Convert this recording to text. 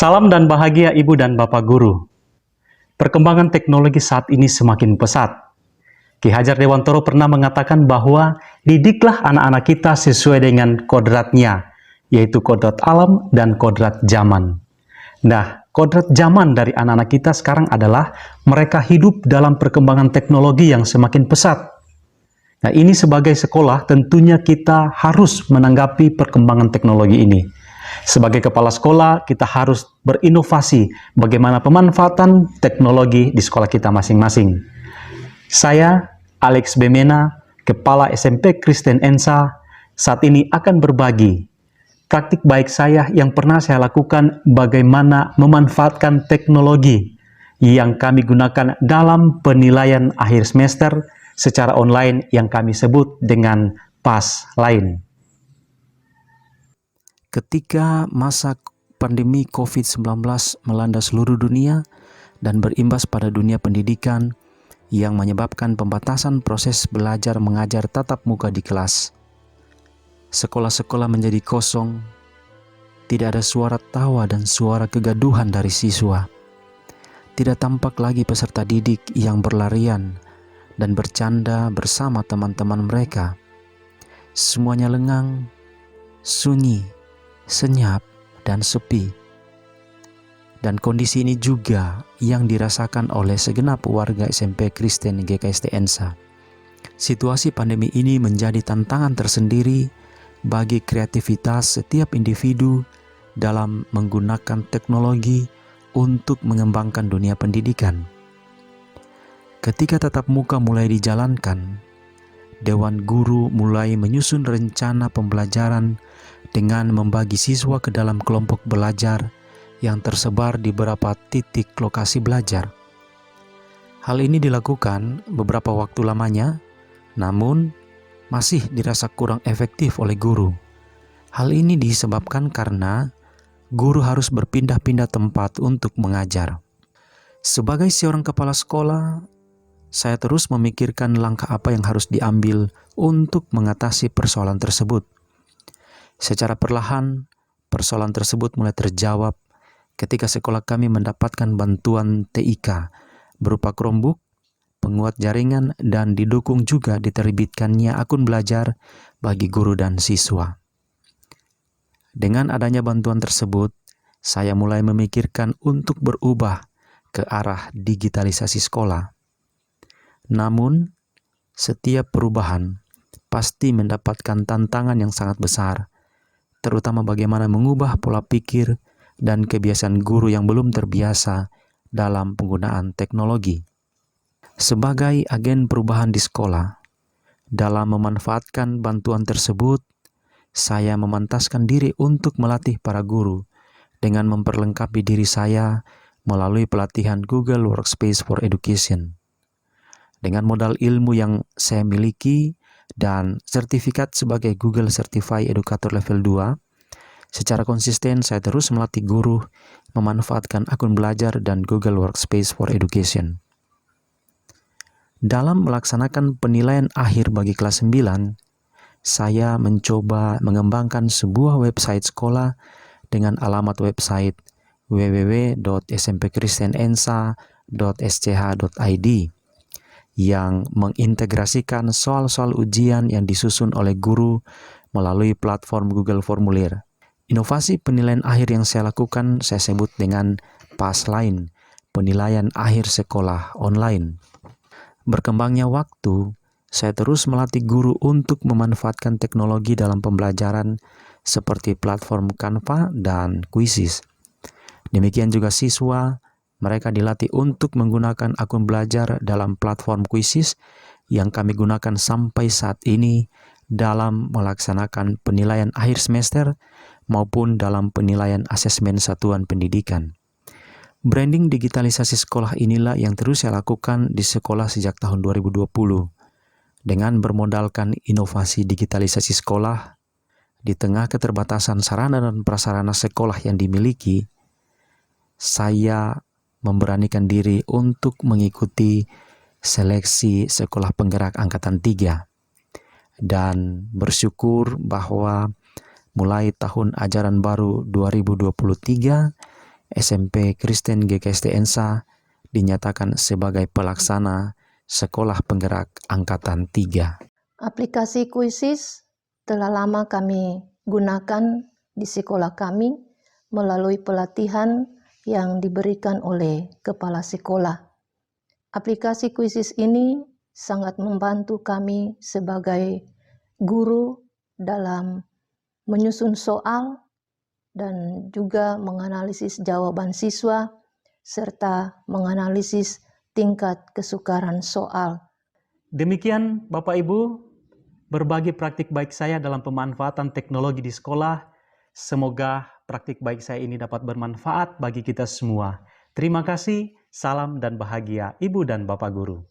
Salam dan bahagia Ibu dan Bapak Guru. Perkembangan teknologi saat ini semakin pesat. Ki Hajar Dewantoro pernah mengatakan bahwa didiklah anak-anak kita sesuai dengan kodratnya, yaitu kodrat alam dan kodrat zaman. Nah, kodrat zaman dari anak-anak kita sekarang adalah mereka hidup dalam perkembangan teknologi yang semakin pesat. Nah, ini sebagai sekolah tentunya kita harus menanggapi perkembangan teknologi ini. Sebagai kepala sekolah, kita harus berinovasi bagaimana pemanfaatan teknologi di sekolah kita masing-masing. Saya, Alex Bemena, Kepala SMP Kristen Ensa, saat ini akan berbagi praktik baik saya yang pernah saya lakukan bagaimana memanfaatkan teknologi yang kami gunakan dalam penilaian akhir semester secara online yang kami sebut dengan PASLine. Ketika masa pandemi COVID-19 melanda seluruh dunia dan berimbas pada dunia pendidikan yang menyebabkan pembatasan proses belajar mengajar tatap muka di kelas, sekolah-sekolah menjadi kosong, tidak ada suara tawa dan suara kegaduhan dari siswa. Tidak tampak lagi peserta didik yang berlarian dan bercanda bersama teman-teman mereka. Semuanya lengang, sunyi, senyap, dan sepi. Dan kondisi ini juga yang dirasakan oleh segenap warga SMP Kristen GKST Ensa. Situasi pandemi ini menjadi tantangan tersendiri bagi kreativitas setiap individu dalam menggunakan teknologi untuk mengembangkan dunia pendidikan. Ketika tatap muka mulai dijalankan, Dewan Guru mulai menyusun rencana pembelajaran dengan membagi siswa ke dalam kelompok belajar yang tersebar di beberapa titik lokasi belajar. Hal ini dilakukan beberapa waktu lamanya, namun masih dirasa kurang efektif oleh guru. Hal ini disebabkan karena guru harus berpindah-pindah tempat untuk mengajar. Sebagai seorang kepala sekolah, saya terus memikirkan langkah apa yang harus diambil untuk mengatasi persoalan tersebut. Secara perlahan, persoalan tersebut mulai terjawab ketika sekolah kami mendapatkan bantuan TIK berupa Chromebook, penguat jaringan, dan didukung juga diterbitkannya akun belajar bagi guru dan siswa. Dengan adanya bantuan tersebut, saya mulai memikirkan untuk berubah ke arah digitalisasi sekolah. Namun, setiap perubahan pasti mendapatkan tantangan yang sangat besar, terutama bagaimana mengubah pola pikir dan kebiasaan guru yang belum terbiasa dalam penggunaan teknologi. Sebagai agen perubahan di sekolah, dalam memanfaatkan bantuan tersebut, saya memantaskan diri untuk melatih para guru dengan memperlengkapi diri saya melalui pelatihan Google Workspace for Education. Dengan modal ilmu yang saya miliki dan sertifikat sebagai Google Certified Educator Level 2, secara konsisten saya terus melatih guru memanfaatkan akun belajar dan Google Workspace for Education. Dalam melaksanakan penilaian akhir bagi kelas 9, saya mencoba mengembangkan sebuah website sekolah dengan alamat website www.smpkristenensa.sch.id yang mengintegrasikan soal-soal ujian yang disusun oleh guru melalui platform Google Formulir. Inovasi penilaian akhir yang saya lakukan saya sebut dengan PASLine, penilaian akhir sekolah online. Berkembangnya waktu, saya terus melatih guru untuk memanfaatkan teknologi dalam pembelajaran seperti platform Canva dan Quizzes. Demikian juga siswa, mereka dilatih untuk menggunakan akun belajar dalam platform Quizzes yang kami gunakan sampai saat ini dalam melaksanakan penilaian akhir semester maupun dalam penilaian asesmen satuan pendidikan. Branding digitalisasi sekolah inilah yang terus saya lakukan di sekolah sejak tahun 2020. Dengan bermodalkan inovasi digitalisasi sekolah, di tengah keterbatasan sarana dan prasarana sekolah yang dimiliki, saya memberanikan diri untuk mengikuti seleksi sekolah penggerak angkatan 3 dan bersyukur bahwa mulai tahun ajaran baru 2023 SMP Kristen GKSD Ensa dinyatakan sebagai pelaksana Sekolah Penggerak Angkatan 3. Aplikasi Quizizz telah lama kami gunakan di sekolah kami melalui pelatihan yang diberikan oleh kepala sekolah. Aplikasi Quizizz ini sangat membantu kami sebagai guru dalam menyusun soal dan juga menganalisis jawaban siswa serta menganalisis tingkat kesukaran soal. Demikian Bapak Ibu, berbagi praktik baik saya dalam pemanfaatan teknologi di sekolah. Semoga praktik baik saya ini dapat bermanfaat bagi kita semua. Terima kasih, salam dan bahagia Ibu dan Bapak Guru.